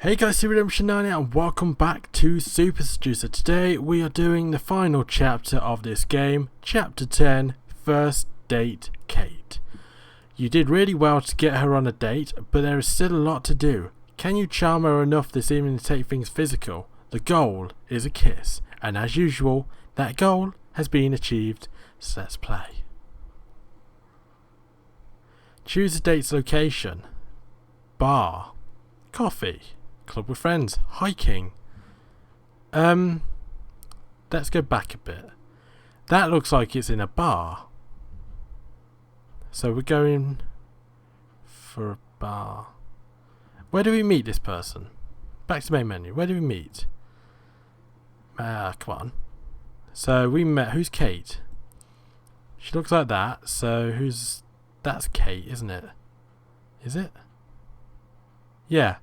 Hey guys, Redemption 9 and welcome back to Super Seducer. Today we are doing the final chapter of this game, Chapter 10, First Date Kate. You did really well to get her on a date, but there is still a lot to do. Can you charm her enough this evening to take things physical? The goal is a kiss, and as usual, that goal has been achieved, so let's play. Choose a date's location. Bar. Coffee. Club with friends. Hiking. Let's go back a bit. That looks like it's in a bar. So we're going for a bar. Where do we meet this person? Back to main menu. Where do we meet? Come on. So we met. Who's Kate? She looks like that. So that's Kate, isn't it? Is it? Yeah.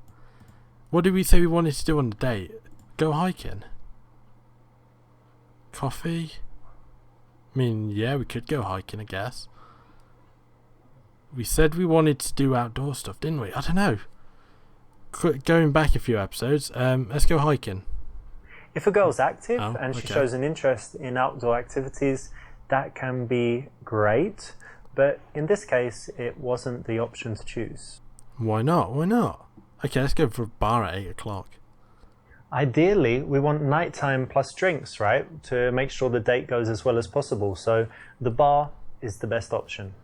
What did we say we wanted to do on the date? Go hiking? Coffee? I mean, yeah, we could go hiking, I guess. We said we wanted to do outdoor stuff, didn't we? I don't know. Going back a few episodes, let's go hiking. If a girl's active and she shows an interest in outdoor activities, that can be great. But in this case, it wasn't the option to choose. Why not? Why not? Okay, let's go for a bar at 8 o'clock. Ideally, we want nighttime plus drinks, right? To make sure the date goes as well as possible. So the bar is the best option.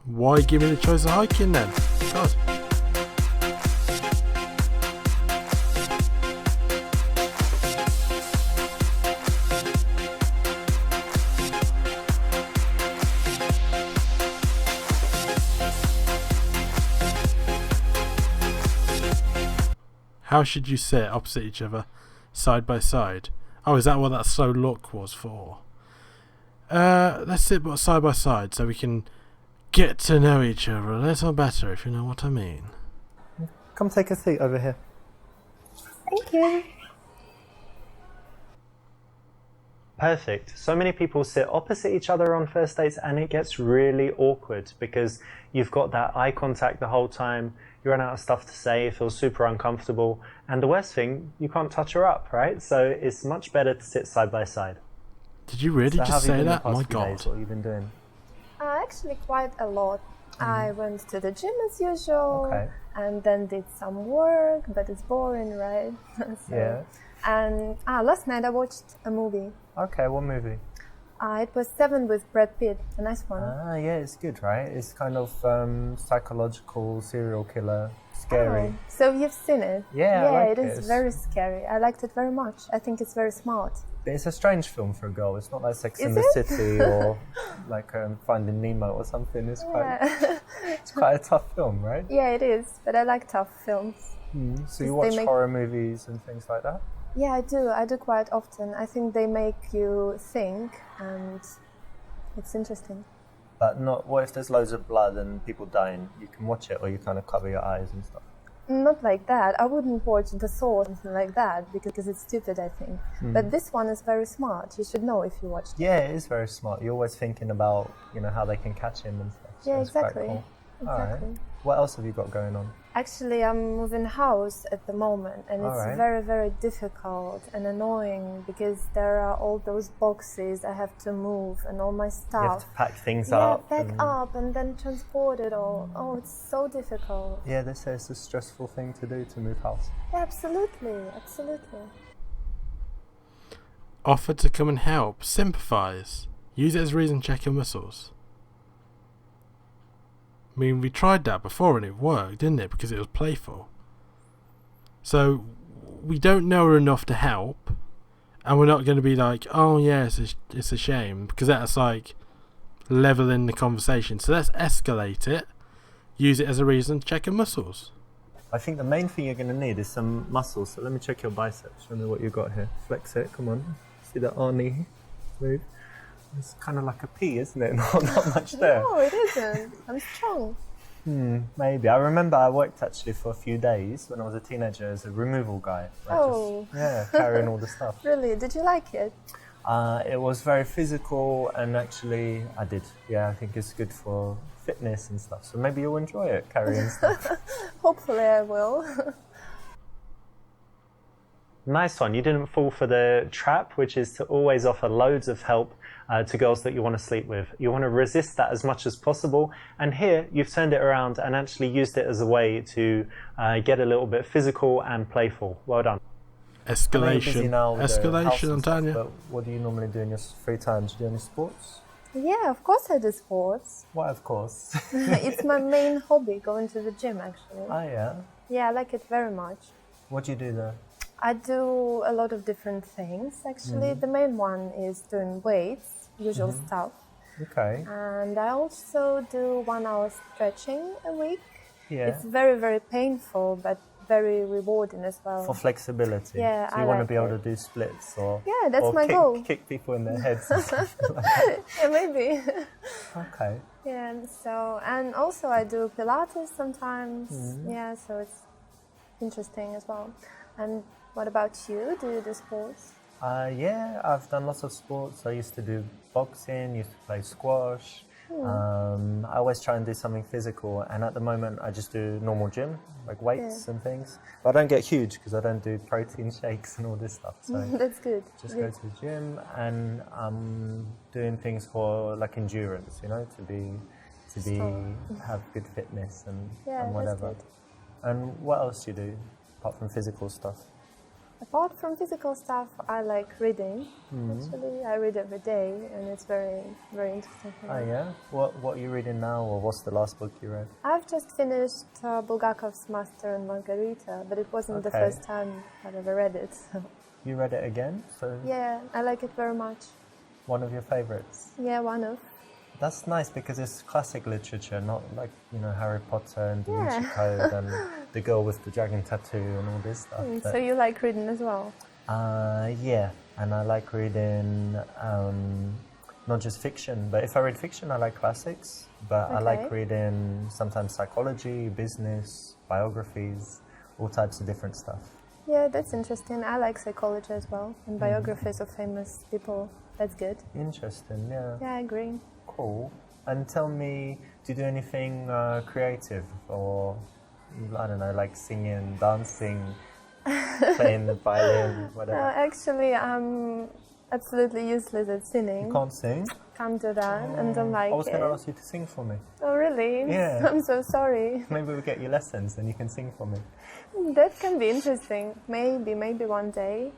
Why give me the choice of hiking then? God. How should you sit opposite each other, side by side? Oh, is that what that slow look was for? Let's sit side by side so we can get to know each other a little better, if you know what I mean. Come take a seat over here. Thank you. Perfect. So many people sit opposite each other on first dates and it gets really awkward because you've got that eye contact the whole time, you run out of stuff to say, it feels super uncomfortable, and the worst thing, you can't touch her up, right? So it's much better to sit side by side. Did you really just say that? My God. Days, what have you been doing? Actually quite a lot. I went to the gym as usual, and then did some work, but it's boring, right? Yeah. And last night I watched a movie. Okay, what movie? It was Seven with Brad Pitt, a nice one. Yeah, it's good, right? It's kind of psychological, serial killer, scary. Oh, so you've seen it? Yeah, I like it is very scary. I liked it very much. I think it's very smart. It's a strange film for a girl. It's not like Sex and Is the it? City or like Finding Nemo or something. It's quite a tough film, right? Yeah, it is. But I like tough films. So you watch horror movies and things like that? Yeah, I do. I do quite often. I think they make you think, and it's interesting. But not. What if there's loads of blood and people dying? You can watch it, or you kind of cover your eyes and stuff. Not like that. I wouldn't watch The Saw or something like that because it's stupid, I think. But this one is very smart. You should know if you watched it. Yeah, it is very smart. You're always thinking about, how they can catch him and stuff. So Yeah, it's quite exactly. cool. Exactly. All right. What else have you got going on? Actually, I'm moving house at the moment, and it's Alright. very, very difficult and annoying because there are all those boxes I have to move and all my stuff. You have to pack things Yeah, up. pack up and then transport it all. Oh, it's so difficult. Yeah, they say it's a stressful thing to do to move house. Yeah, absolutely, absolutely. Offer to come and help. Sympathise. Use it as a reason to check your muscles. I mean, we tried that before and it worked, didn't it? Because it was playful. So, we don't know her enough to help. And we're not going to be like, oh yeah, it's a shame. Because that's like leveling the conversation. So let's escalate it. Use it as a reason to check your muscles. I think the main thing you're going to need is some muscles. So let me check your biceps. Show me what you got here. Flex it. Come on. See that Arnie move? It's kind of like a pea, isn't it? Not much there. No, it isn't. I'm strong. Maybe. I remember I worked actually for a few days when I was a teenager as a removal guy. Right? Oh. Carrying all the stuff. Really? Did you like it? It was very physical and actually I did. Yeah, I think it's good for fitness and stuff. So maybe you'll enjoy it, carrying stuff. Hopefully I will. Nice one. You didn't fall for the trap, which is to always offer loads of help to girls that you want to sleep with. You want to resist that as much as possible. And here you've turned it around and actually used it as a way to get a little bit physical and playful. Well done. Escalation on Tanya. But what do you normally do in your free time? Do you do any sports? Yeah, of course I do sports. Why, of course? It's my main hobby, going to the gym actually. Oh, yeah? Yeah, I like it very much. What do you do there? I do a lot of different things actually. The main one is doing weights, usual stuff. Okay. And I also do 1 hour stretching a week. Yeah. It's very, very painful, but very rewarding as well. For flexibility. Yeah, so you want to be able to do splits or yeah, that's or my goal. Kick people in their heads and stuff like that. Yeah, maybe. Okay. Yeah, so and also I do Pilates sometimes. Yeah, so it's interesting as well. And what about you? Do you do sports? Yeah, I've done lots of sports. I used to do boxing, used to play squash. I always try and do something physical, and at the moment I just do normal gym, like weights and things. But I don't get huge because I don't do protein shakes and all this stuff. So That's good. just go to the gym, and I'm doing things for like endurance, you know, have good fitness and whatever. That's good. And what else do you do apart from physical stuff? Apart from physical stuff, I like reading. Actually, I read every day, and it's very, very interesting for me. Oh yeah? What are you reading now, or what's the last book you read? I've just finished Bulgakov's Master and Margarita, but it wasn't the first time I've ever read it. You read it again? So Yeah, I like it very much. one of your favorites? Yeah, one of. That's nice because it's classic literature, not like, you know, Harry Potter and Da Vinci Yeah. Code and the girl with the dragon tattoo and all this stuff. So you like reading as well? Yeah, and I like reading not just fiction, but if I read fiction, I like classics. But I like reading sometimes psychology, business, biographies, all types of different stuff. Yeah, that's interesting. I like psychology as well, and biographies of famous people. That's good. Interesting, yeah. Yeah, I agree. Cool. And tell me, do you do anything creative, or I don't know, like singing, dancing, playing the violin, whatever? Actually, I'm absolutely useless at singing. You can't sing? Can't do that, and don't like I was going it. to ask you to sing for me. Oh, really? Yeah. I'm so sorry. Maybe we'll get you lessons and you can sing for me. That can be interesting. Maybe one day.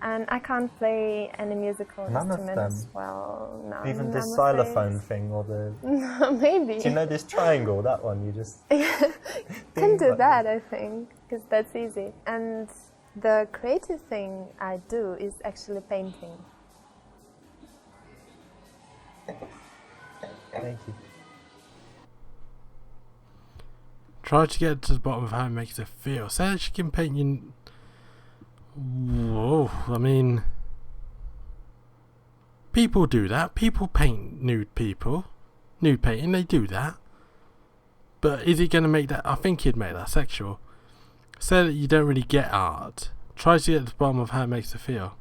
And I can't play any musical None of instruments. them? Well, no. Even this I'm xylophone thing or the... afraid. Maybe. Do you know this triangle, that one? You just... Can do that, I think, because that's easy. And the creative thing I do is actually painting. Thank you. Try to get to the bottom of how it makes her feel. Say that she can paint you. Whoa, I mean, people do that. People paint nude people. Nude painting, they do that. But is he going to make that? I think he'd make that sexual. Say that you don't really get art. Try to get to the bottom of how it makes her feel.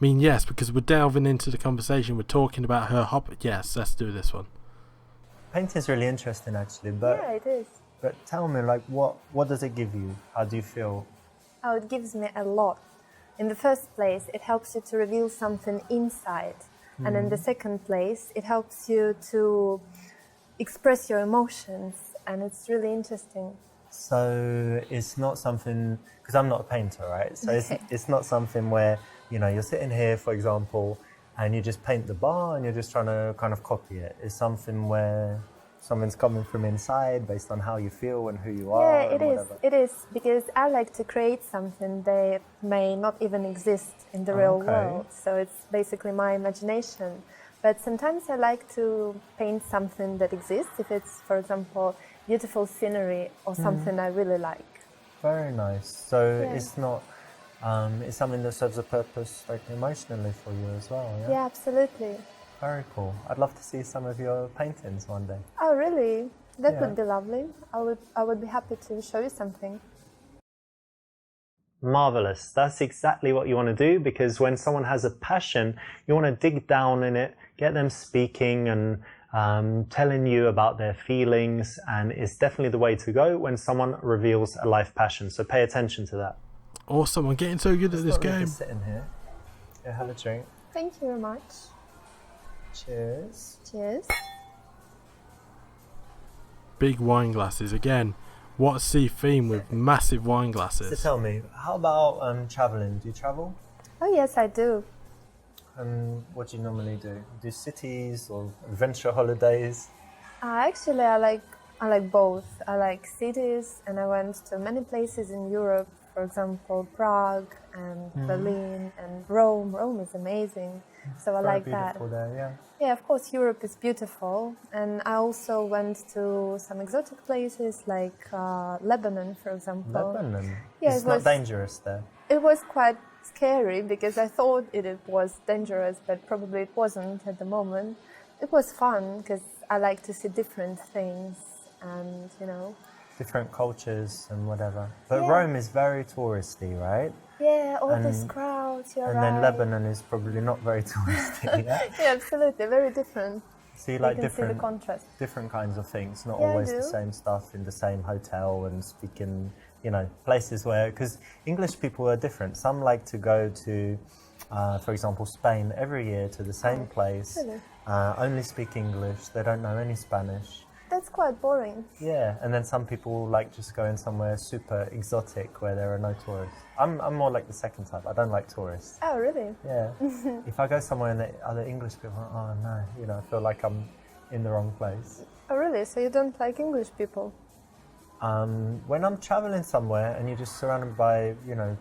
I mean, yes, because we're delving into the conversation. We're talking about her hobby. Yes, let's do this one. Painting's really interesting, actually. But Yeah, it is. but tell me, like, what does it give you? How do you feel? Oh, it gives me a lot. In the first place, it helps you to reveal something inside. And in the second place, it helps you to express your emotions. And it's really interesting. So it's not something, because I'm not a painter, right? So it's not something where, you know, you're sitting here, for example, and you just paint the bar and you're just trying to kind of copy it. It's something where something's coming from inside based on how you feel and who you are. Yeah, and it is. whatever. It is, because I like to create something that may not even exist in the real Okay. world. So it's basically my imagination. But sometimes I like to paint something that exists, if it's, for example, beautiful scenery or something I really like. Very nice. So Yeah. it's not, it's something that serves a purpose, like, emotionally for you as well, yeah? Yeah, absolutely. Very cool. I'd love to see some of your paintings one day. Oh, really? That Yeah. would be lovely. I would be happy to show you something. Marvelous. That's exactly what you want to do, because when someone has a passion, you want to dig down in it, get them speaking and telling you about their feelings, and it's definitely the way to go when someone reveals a life passion. So pay attention to that. Awesome, I'm getting so good at this game. Just sitting here. Yeah, have a drink. Thank you very much. Cheers. Cheers. Big wine glasses again. What sea theme with massive wine So glasses? tell me, how about traveling? Do you travel? Oh yes, I do. And what do you normally do? Do cities or adventure holidays? Actually, I like both. I like cities, and I went to many places in Europe. For example, Prague and Berlin and Rome. Rome is amazing, so I Very like that. beautiful there, yeah. Yeah, of course, Europe is beautiful, and I also went to some exotic places like Lebanon, for example. Lebanon? Yeah, It's it not was- dangerous there. It was quite scary because I thought it was dangerous, but probably it wasn't at the moment. It was fun because I like to see different things, and Different cultures and whatever. But Yeah. Rome is very touristy, right? yeah, all And- these crowds. You're And right. then Lebanon is probably not very touristy, yeah? Yeah, absolutely, very different. So you You like can see the different contrast. different kinds of things, not Yeah, I always the do. same stuff in the same hotel and speaking, places where, because English people are different. Some like to go to, for example, Spain every year to the same place, really? only speak English, they don't know any Spanish. That's quite boring. Yeah, and then some people like just going somewhere super exotic where there are no tourists. I'm more like the second type. I don't like tourists. Oh, really? Yeah. If I go somewhere and the other English people are, oh no, I feel like I'm in the wrong place. Oh, really? So you don't like English people? When I'm traveling somewhere and you're just surrounded by,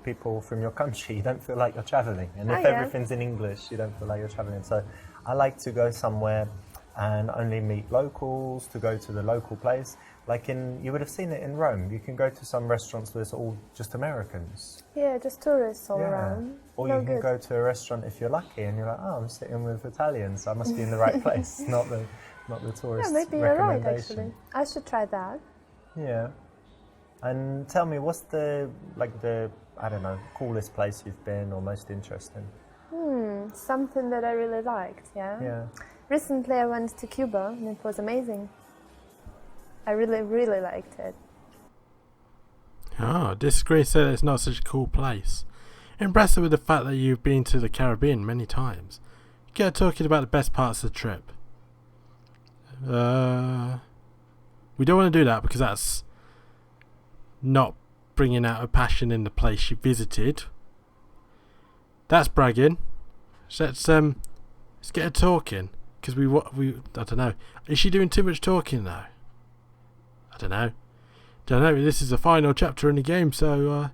people from your country, you don't feel like you're traveling. And if Oh, yeah. everything's in English, you don't feel like you're traveling. So I like to go somewhere and only meet locals, to go to the local place. Like you would have seen it in Rome. You can go to some restaurants where it's all just Americans. Yeah, just tourists all Yeah. around. Or No you can good. go to a restaurant if you're lucky and you're like, oh, I'm sitting with Italians, so I must be in the right place, not the tourist Yeah, maybe you're right, recommendation. actually. I should try that. Yeah. And tell me, what's the I don't know, coolest place you've been or most interesting? Something that I really liked, yeah? Yeah. Recently I went to Cuba and it was amazing. I really, really liked it. Oh, disagree, said it's not such a cool place. Impressed with the fact that you've been to the Caribbean many times. Get her talking about the best parts of the trip. We don't want to do that because that's not bringing out a passion in the place you visited. That's bragging. So let's get her talking because we I don't know. Is she doing too much talking though? I don't know. This is the final chapter in the game, so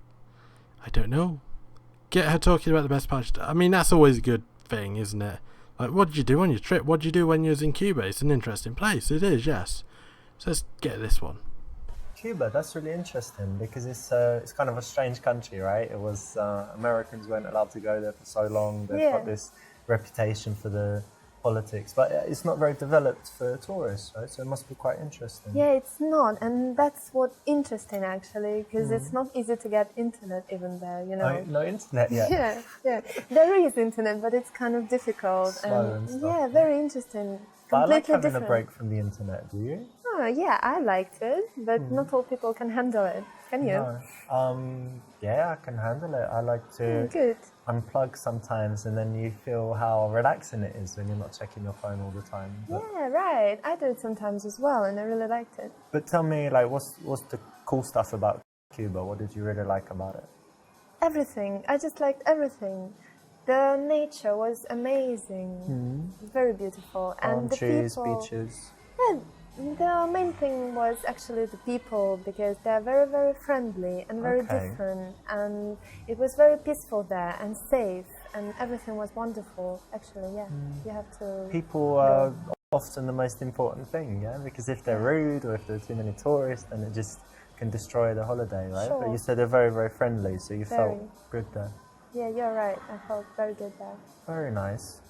I don't know. Get her talking about the best parts. I mean, that's always a good thing, isn't it? Like, what did you do on your trip? What did you do when you was in Cuba? It's an interesting place. It is, yes. So let's get this one. Cuba, that's really interesting because it's kind of a strange country, right? It was Americans weren't allowed to go there for so long. They've Yeah. got this reputation for the politics, but it's not very developed for tourists, right? So it must be quite interesting. Yeah, it's not, and that's what's interesting actually, because it's not easy to get internet even there, No internet yet. Yeah. There is internet, but it's kind of difficult. Slow and stuff. Yeah, very interesting. But I like Completely having different. a break from the internet. Do you? Oh, yeah, I liked it, but not all people can handle it. Can you? No. Yeah, I can handle it. I like to Good. unplug sometimes, and then you feel how relaxing it is when you're not checking your phone all the time. But, Yeah, right. I do it sometimes as well, and I really liked it. but tell me, like, what's the cool stuff about Cuba? What did you really like about it? Everything. I just liked everything. The nature was amazing, very beautiful, and Palm the trees, people. beaches. Yeah, the main thing was actually the people because they're very, very friendly and very Okay. different, and it was very peaceful there and safe, and everything was wonderful. Actually, yeah, you have to. People are often the most important thing, yeah? Because if they're rude or if there are too many tourists, then it just can destroy the holiday, right? But Sure. you said they're very, very friendly, so you felt Very. good there. Yeah, you're right. I felt very good there. Very nice.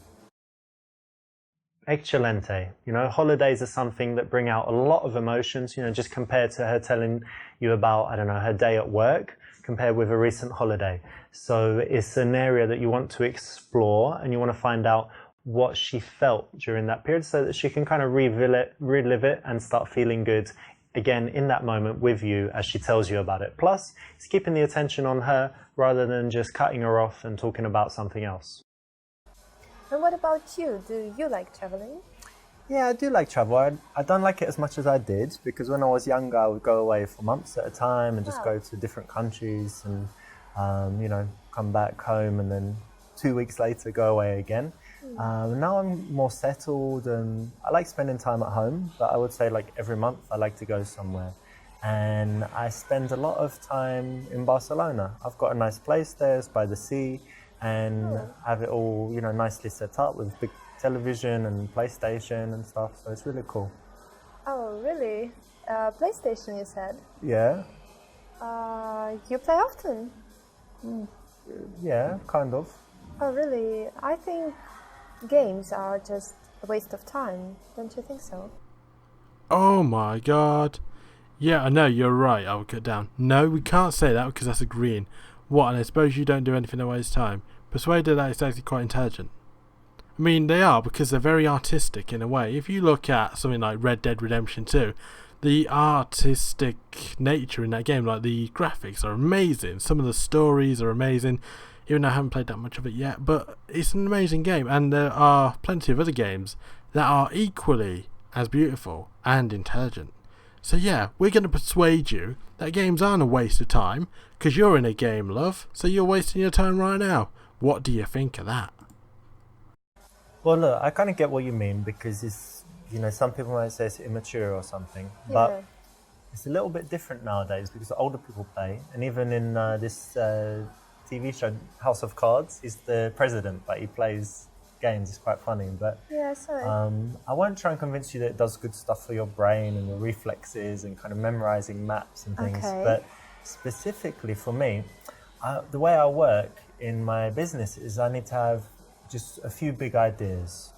Excelente. Holidays are something that bring out a lot of emotions, just compared to her telling you about, I don't know, her day at work, compared with a recent holiday. So it's an area that you want to explore and you want to find out what she felt during that period so that she can kind of relive it and start feeling good again, in that moment with you as she tells you about it. Plus, it's keeping the attention on her rather than just cutting her off and talking about something else. And what about you? Do you like traveling? Yeah, I do like travel. I don't like it as much as I did, because when I was younger, I would go away for months at a time and just go to different countries and, come back home and then 2 weeks later go away again. Now I'm more settled and I like spending time at home, but I would say like every month I like to go somewhere. And I spend a lot of time in Barcelona. I've got a nice place there, it's by the sea, and have it all, nicely set up with big television and PlayStation and stuff, so it's really cool. Oh, really? PlayStation, you said? Yeah. You play often? Yeah, kind of. Oh, really? I think games are just a waste of time. Don't you think so? Oh my god. Yeah, I know, you're right, I'll cut down. No, we can't say that because that's agreeing. What, and I suppose you don't do anything to waste time. Persuaded that it's actually quite intelligent. I mean, they are, because they're very artistic in a way. If you look at something like Red Dead Redemption 2, the artistic nature in that game, like the graphics are amazing. Some of the stories are amazing, even though I haven't played that much of it yet. But it's an amazing game, and there are plenty of other games that are equally as beautiful and intelligent. So yeah, we're going to persuade you that games aren't a waste of time, because you're in a game, love, so you're wasting your time right now. What do you think of that? Well, look, I kind of get what you mean, because it's, some people might say it's immature or something, but it's a little bit different nowadays because older people play, and even in this TV show, House of Cards, he's the president, but he plays games. It's quite funny, but I won't try and convince you that it does good stuff for your brain and your reflexes and kind of memorizing maps and things, but specifically for me, the way I work in my business is I need to have just a few big ideas,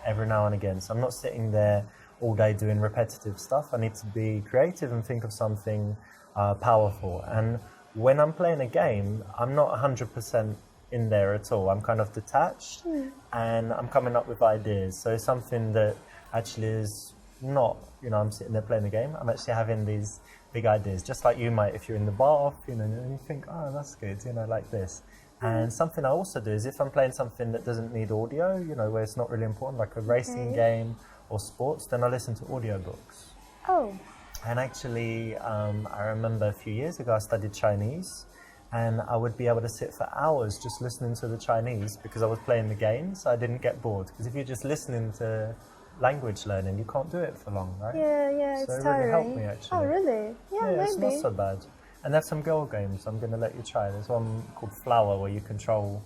every now and again. So I'm not sitting there all day doing repetitive stuff. I need to be creative and think of something powerful. And when I'm playing a game, I'm not 100% in there at all. I'm kind of detached and I'm coming up with ideas. So it's something that actually is not, I'm sitting there playing the game. I'm actually having these big ideas, just like you might if you're in the bath, and you think, oh, that's good, like this. And something I also do is if I'm playing something that doesn't need audio, where it's not really important, like a racing game or sports, then I listen to audiobooks. Oh. And actually, I remember a few years ago I studied Chinese, and I would be able to sit for hours just listening to the Chinese because I was playing the game, so I didn't get bored. Because if you're just listening to language learning, you can't do it for long, right? Yeah, it's so it tiring. really helped me, actually. Oh, really? Yeah, maybe. It's not so bad. And there's some girl games I'm going to let you try. There's one called Flower where you control,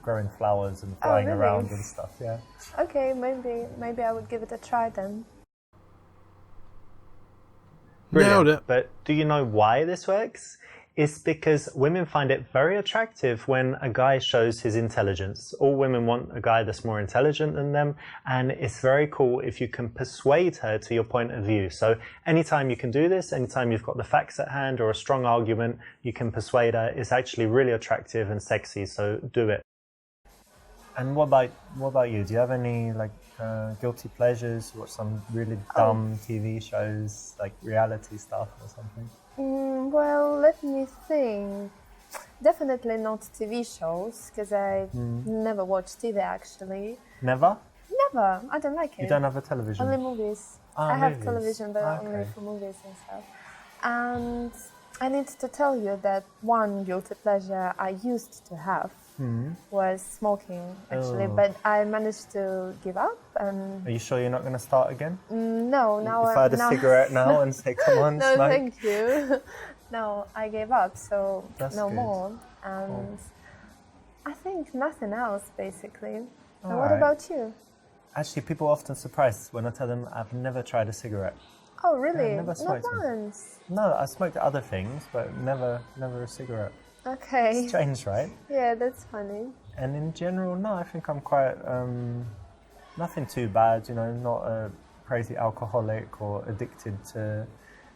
growing flowers and flying around and stuff, yeah. Okay, maybe I would give it a try then. Brilliant. Nailed it. But do you know why this works? It's because women find it very attractive when a guy shows his intelligence. All women want a guy that's more intelligent than them, and it's very cool if you can persuade her to your point of view. So anytime you can do this, anytime you've got the facts at hand or a strong argument, you can persuade her. It's actually really attractive and sexy, so do it. And what about you? Do you have any guilty pleasures? You watch some really dumb TV shows, like reality stuff or something? Well, let me think. Definitely not TV shows, because I never watch TV actually. Never? Never. I don't like it. You don't have a television? Only movies. I have television, but only for movies and stuff. And I need to tell you that one guilty pleasure I used to have was smoking, actually, but I managed to give up. And are you sure you're not going to start again? No, now if I had a cigarette now and say, come on, no, smoke. thank you. No, I gave up, so That's no good. more. And I think nothing else, basically. All And what right. about you? Actually, people are often surprised when I tell them I've never tried a cigarette. Oh, really? never Not smoked them. once. No, I smoked other things, but never a cigarette. Okay. Strange, right? Yeah, that's funny. And in general, no, I think I'm quite, nothing too bad, not a crazy alcoholic or addicted to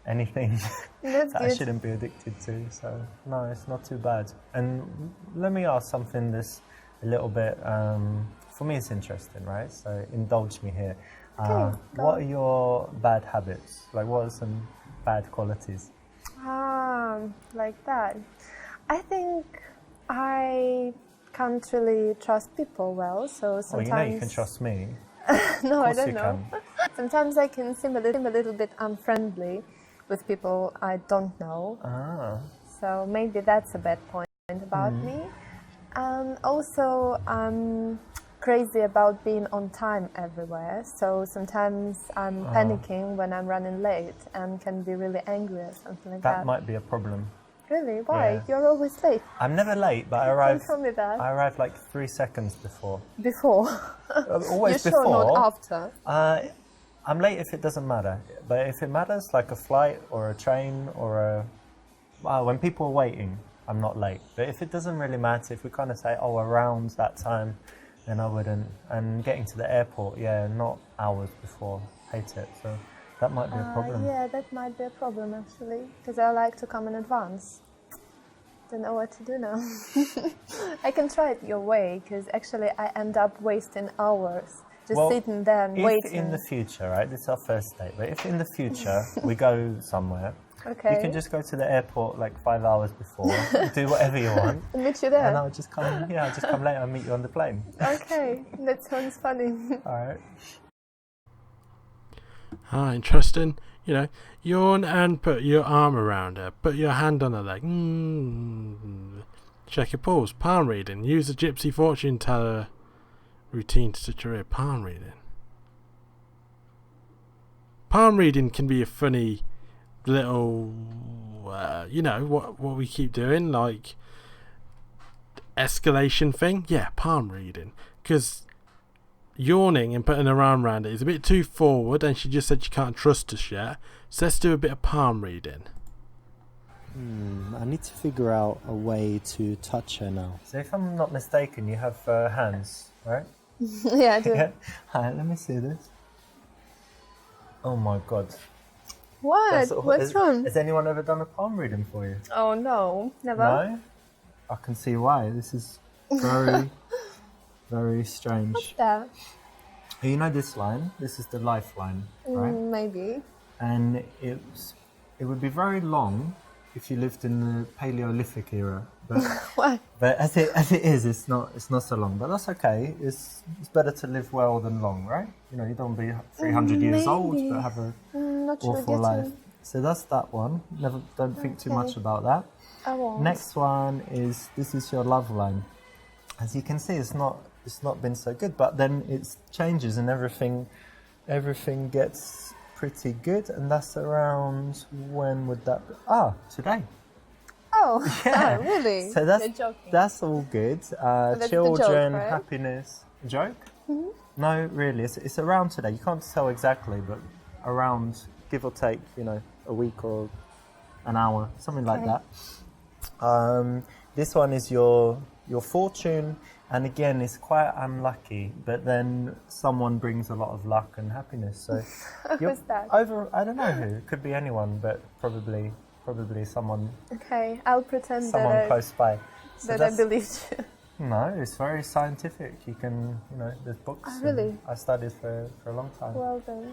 anything That's that I good. shouldn't be addicted to. So, no, it's not too bad. And let me ask something that's a little bit for me it's interesting, right? So indulge me here. Okay, go What on. are your bad habits? Like, what are some bad qualities? Like that. I think I can't really trust people well, so Well, sometimes... you know you can trust me. No, I Of course don't you know. can. Sometimes I can seem a little bit unfriendly with people I don't know. Ah. So maybe that's a bad point about me. And also, I'm crazy about being on time everywhere. So sometimes I'm panicking when I'm running late and can be really angry or something like that. That might be a problem. Really? Why? Yeah. You're always late. I'm never late, but I arrive. Don't tell me that. I arrive like 3 seconds before. Before. Always You're before. sure not after? I'm late if it doesn't matter, but if it matters, like a flight or a train or when people are waiting, I'm not late. But if it doesn't really matter, if we kind of say, oh, around that time, then I wouldn't. And getting to the airport, yeah, not hours before, hate it. So that might be a problem. Yeah, that might be a problem actually, because I like to come in advance. Don't know what to do now. I can try it your way, because actually I end up wasting hours just sitting there and waiting. If in the future, right, this is our first date, but if in the future we go somewhere, Okay. you can just go to the airport like 5 hours before, do whatever you want, I'll meet you there. and I'll just come later and meet you on the plane. Okay, that sounds funny. All right. Interesting. You know, yawn and put your arm around her. Put your hand on her leg. Check your pulse. Palm reading. Use a gypsy fortune teller routine to stitch your ear. Palm reading. Palm reading can be a funny little, what we keep doing, like escalation thing. Yeah, palm reading. Because yawning and putting her arm around it is a bit too forward, and she just said she can't trust us yet. So let's do a bit of palm reading. I need to figure out a way to touch her now. So if I'm not mistaken, you have hands, right? Yeah, I do. Yeah. Hi, let me see this. Oh my god. What? What's wrong? Has anyone ever done a palm reading for you? Oh no, never. No? I can see why. This is very, very strange. What's that? You know this line? This is the lifeline, right? Maybe. And it would be very long if you lived in the Paleolithic era. But What? but as it is, it's not so long. But that's okay. It's better to live well than long, right? You know, you don't be 300 years old, Maybe. but have a Not sure. awful life. So that's that one. Don't think too much about that. I won't. Next one is, this is your love line. As you can see, it's not been so good, but then it changes and everything gets pretty good, and that's around, when would that be? Today. Oh, Yeah. oh, really? So You're joking. that's all good. that's the Children, joke, right? happiness. Joke? No, really, it's around today. You can't tell exactly, but around, give or take, a week or an hour, something like Okay. that. This one is your fortune, and again, it's quite unlucky, but then someone brings a lot of luck and happiness. So Who's that? I don't know who. It could be anyone, but probably someone Okay, I'll pretend someone close by. So that I that's- believed you. No, it's very scientific. You can, there's books. Oh, really? and I studied for a long time. Well then.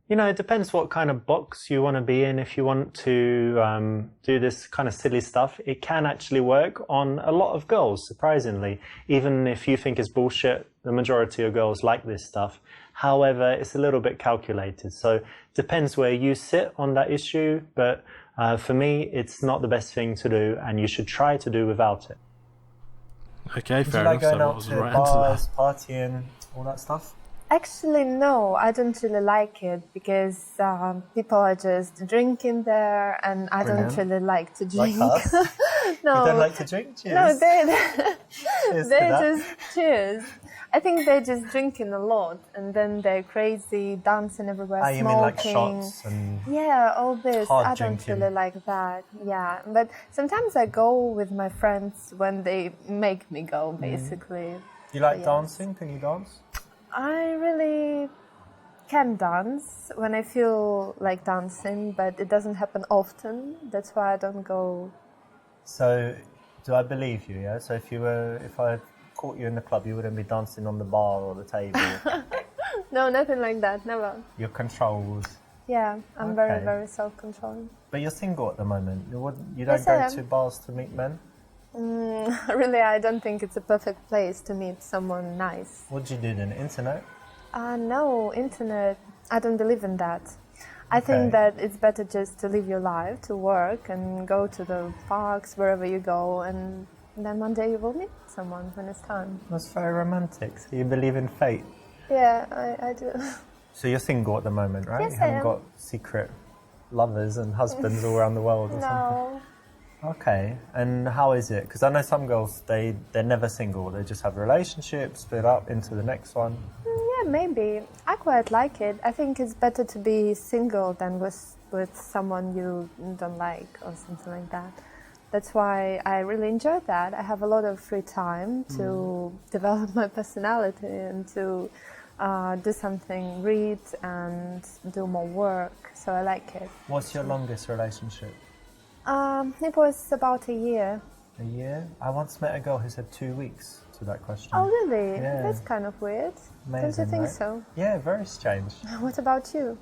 It depends what kind of box you want to be in. If you want to do this kind of silly stuff, it can actually work on a lot of girls, surprisingly. Even if you think it's bullshit, the majority of girls like this stuff. However, it's a little bit calculated. So it depends where you sit on that issue. But for me, it's not the best thing to do, and you should try to do without it. Okay, Do fair you like enough. So going what out was to the right answer bars, partying, all that stuff? Actually, no, I don't really like it because people are just drinking there, and I Brilliant. don't really like to Like drink. us? No, You don't like to drink? Cheers. no, Cheers to they that. just cheers. I think they're just drinking a lot, and then they're crazy, dancing everywhere, You smoking. mean like shots and... Yeah, all this. Hard I don't drinking. really like that. Yeah, but sometimes I go with my friends when they make me go, basically. You like Yes. dancing? Can you dance? I really can dance when I feel like dancing, but it doesn't happen often. That's why I don't go. So, do I believe you, yeah? So if I caught you in the club, you wouldn't be dancing on the bar or the table. No, nothing like that. Never. You're controlled. Yeah, I'm Okay. very, very self-controlling. But you're single at the moment. You don't Yes, I go am. to bars to meet men? Really, I don't think it's a perfect place to meet someone nice. What do you do then? Internet? No, internet. I don't believe in that. I Okay. think that it's better just to live your life, to work and go to the parks wherever you go, and then one day you will meet someone when it's time. That's very romantic. So you believe in fate. Yeah, I do. So you're single at the moment, right? Yes, You I haven't am. got secret lovers and husbands all around the world or something? No. Okay. And how is it? Because I know some girls, they're never single. They just have relationships, split up into the next one. Yeah, maybe. I quite like it. I think it's better to be single than with someone you don't like or something like that. That's why I really enjoy that. I have a lot of free time to develop my personality and to do something, read and do more work. So I like it. What's your longest relationship? It was about a year. A year? I once met a girl who said 2 weeks to that question. Oh, really? Yeah. That's kind of weird. Don't Amazing, you think right? so? Yeah, very strange. What about you?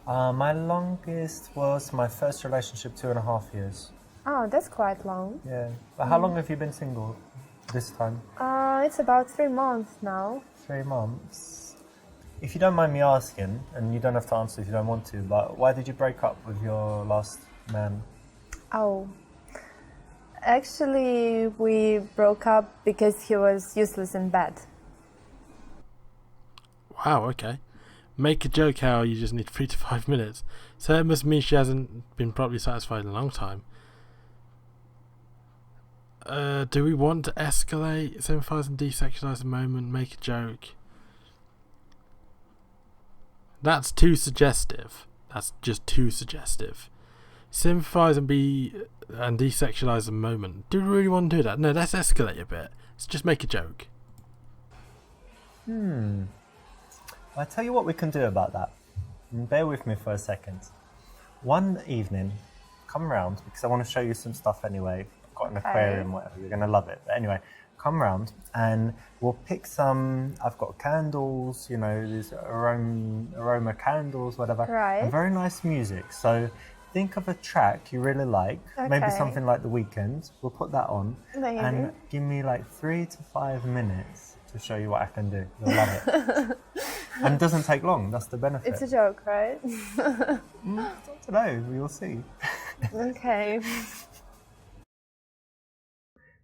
My longest was my first relationship, 2.5 years. Oh, that's quite long. Yeah. But how long have you been single this time? It's about 3 months now. 3 months. If you don't mind me asking, and you don't have to answer if you don't want to, but why did you break up with your last man? Oh, actually, we broke up because he was useless in bed. Wow, okay. Make a joke how you just need 3 to 5 minutes. So it must mean she hasn't been properly satisfied in a long time. Do we want to escalate, sympathise and desexualise the moment, make a joke? That's too suggestive. That's just too suggestive. Sympathise and desexualise the moment. Do we really want to do that? No, let's escalate a bit. Let's just make a joke. I'll tell you what we can do about that. Bear with me for a second. One evening, come round, because I want to show you some stuff anyway. I've got an aquarium, whatever, you're going to love it. But anyway, come round and we'll pick some, I've got candles, you know, these aroma candles, whatever. Right. And very nice music. So think of a track you really like, maybe Okay. something like The Weeknd. We'll put that on. Maybe. And give me like 3 to 5 minutes to show you what I can do. You'll love it. And it doesn't take long, that's the benefit. It's a joke, right? I don't know, we'll see. Okay.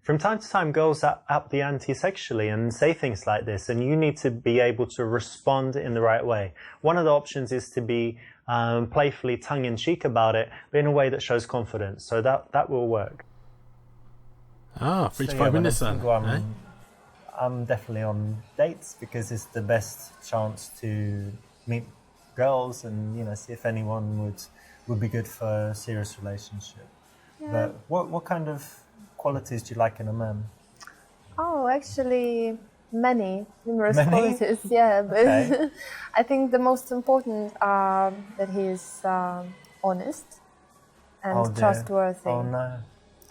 From time to time, girls up the ante sexually and say things like this, and you need to be able to respond in the right way. One of the options is to be playfully tongue-in-cheek about it, but in a way that shows confidence. So that will work. 3 to So, 5 yeah, when minutes I'm then. single, Eh? I'm definitely on dates because it's the best chance to meet girls and, you know, see if anyone would be good for a serious relationship. Yeah. But what kind of qualities do you like in a man? Oh, actually, numerous Many? qualities. Yeah, but Okay. I think the most important are that he is honest and Oh, dear. trustworthy. Oh no.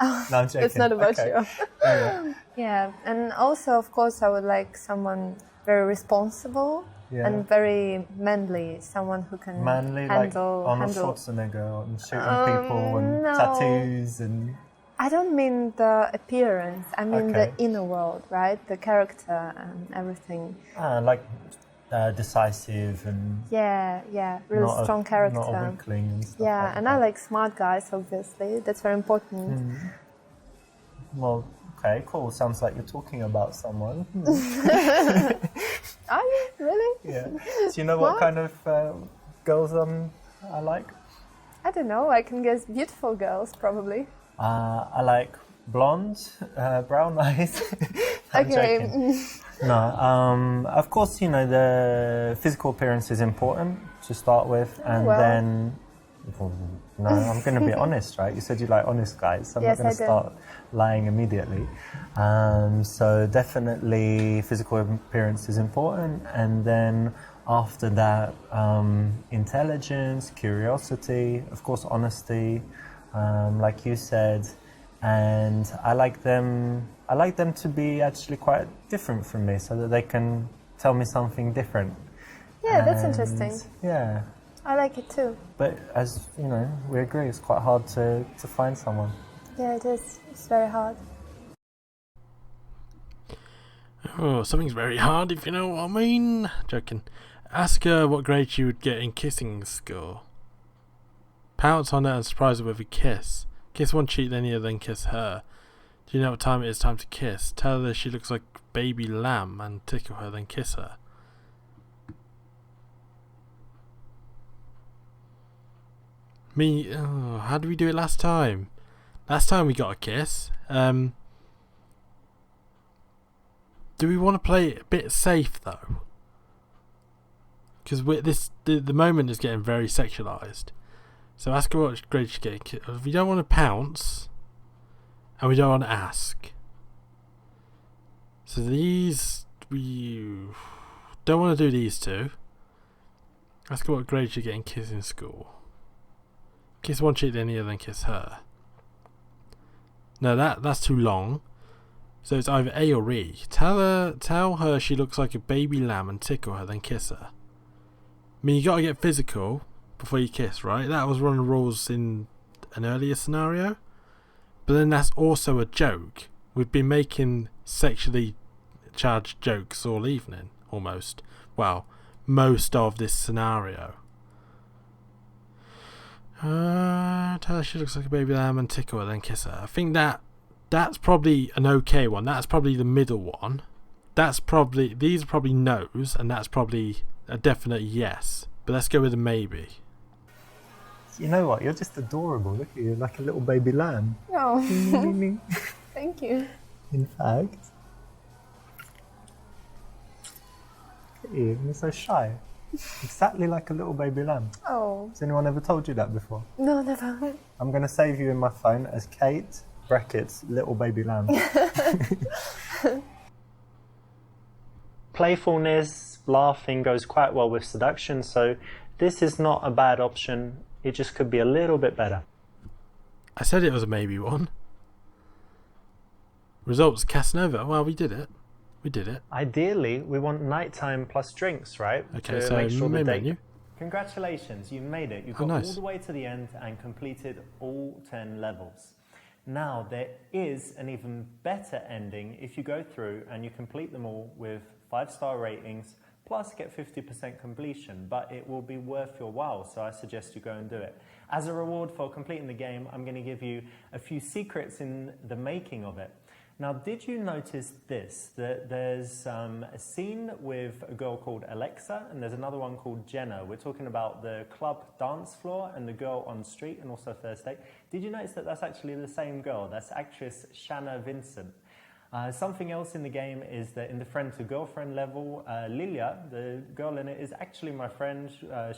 No, I'm joking. It's not about Okay. you. Yeah. Yeah, and also, of course, I would like someone very responsible Yeah. and very manly, someone who can Manly, like handle. Arnold Schwarzenegger and shooting people and no. tattoos and... I don't mean the appearance. I mean Okay. the inner world, right? The character and everything. like decisive and Yeah, really not strong character. not a weakling and stuff Yeah, like and that. I like smart guys, obviously. That's very important. Well, okay, cool. Sounds like you're talking about someone. Are you really? Yeah. Do you know what What? kind of girls I like? I don't know. I can guess beautiful girls, probably. I like blonde, brown eyes. I'm Okay. joking. No, of course, you know, the physical appearance is important to start with, and Well. then... No, I'm going to be honest, right? You said you like honest guys, so I'm Yes, not going I to do. start lying immediately. So definitely physical appearance is important, and then after that, intelligence, curiosity, of course, honesty, like you said, and I like them I like them to be actually quite different from me so that they can tell me something different. Yeah, that's interesting. Yeah. I like it too. But as you know, we agree it's quite hard to find someone. Yeah, it is. It's very hard. Oh, something's very hard, if you know what I mean. Joking. Ask her what grade she would get in kissing school. Pounce on her and surprise her with a kiss. Kiss one cheek, then the other, then kiss her. Do you know what time it is? Time to kiss. Tell her she looks like baby lamb and tickle her, then kiss her. How did we do it last time? Last time we got a kiss. Do we want to play it a bit safe though? Because the moment is getting very sexualized. So ask her what grade she get. We don't want to pounce, and we don't want to ask. So these we don't want to do these two. Ask her what grade she get in kissing school. Kiss one cheek, then the other, then kiss her. No, that's too long. So it's either A or E. Tell her she looks like a baby lamb and tickle her, then kiss her. I mean, you gotta get physical before you kiss, right? That was one of the rules in an earlier scenario. But then that's also a joke. We've been making sexually charged jokes all evening, almost. Well, most of this scenario. Tell her she looks like a baby lamb and tickle her, then kiss her. I think that's probably an okay one. That's probably the middle one. These are probably no's, and that's probably a definite yes. But let's go with a maybe. You know what? You're just adorable. Look at you, like a little baby lamb. Oh, thank you. In fact, look at you. You're so shy. Exactly like a little baby lamb. Oh. Has anyone ever told you that before? No, never. I'm going to save you in my phone as Kate, brackets, little baby lamb. Playfulness, laughing goes quite well with seduction, so this is not a bad option. It just could be a little bit better. I said it was a maybe one. Results, Casanova. Well, we did it. We did it. Ideally, we want nighttime plus drinks, right? Okay, to so make sure the main date... menu. Congratulations, you made it. You Oh, got nice. all the way to the end and completed all 10 levels. Now, there is an even better ending if you go through and you complete them all with 5-star ratings, plus get 50% completion, but it will be worth your while, so I suggest you go and do it. As a reward for completing the game, I'm going to give you a few secrets in the making of it. Now, did you notice this? That there's a scene with a girl called Alexa, and there's another one called Jenna. We're talking about the club dance floor and the girl on street, and also first date. Did you notice that that's actually the same girl? That's actress Shanna Vincent. Something else in the game is that in the friend-to-girlfriend level, Lilia, the girl in it, is actually my friend.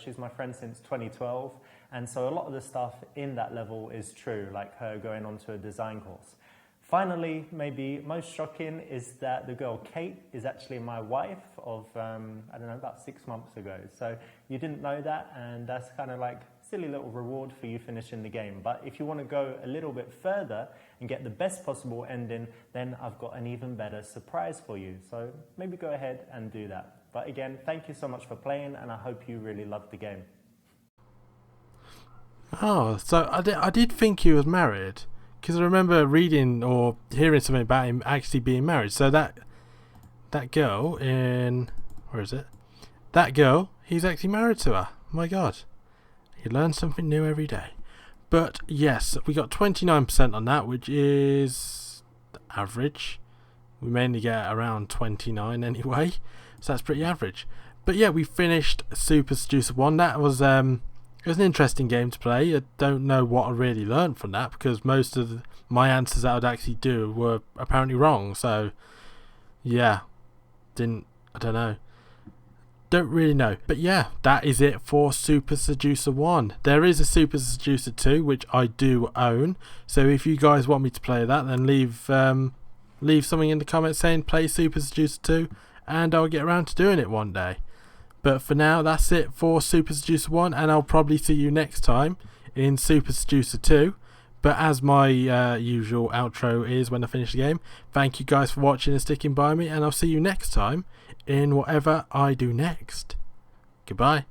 She's my friend since 2012, and so a lot of the stuff in that level is true, like her going on to a design course. Finally, maybe most shocking is that the girl Kate is actually my wife of, I don't know, about 6 months ago. So you didn't know that, and that's kind of like a silly little reward for you finishing the game. But if you want to go a little bit further and get the best possible ending, then I've got an even better surprise for you. So maybe go ahead and do that. But again, thank you so much for playing, and I hope you really loved the game. Oh, so I did think he was married. Because I remember reading or hearing something about him actually being married. So that girl in... Where is it? That girl, he's actually married to her. My God. You learn something new every day. But yes, we got 29% on that, which is average. We mainly get around 29 anyway. So that's pretty average. But yeah, we finished Super Seducer 1. That was... It was an interesting game to play. I don't know what I really learned from that because most of my answers that I would actually do were apparently wrong. So, yeah, I don't know. Don't really know. But yeah, that is it for Super Seducer 1. There is a Super Seducer 2, which I do own. So if you guys want me to play that, then leave something in the comments saying play Super Seducer 2, and I'll get around to doing it one day. But for now, that's it for Super Seducer 1, and I'll probably see you next time in Super Seducer 2. But as my usual outro is when I finish the game, thank you guys for watching and sticking by me, and I'll see you next time in whatever I do next. Goodbye.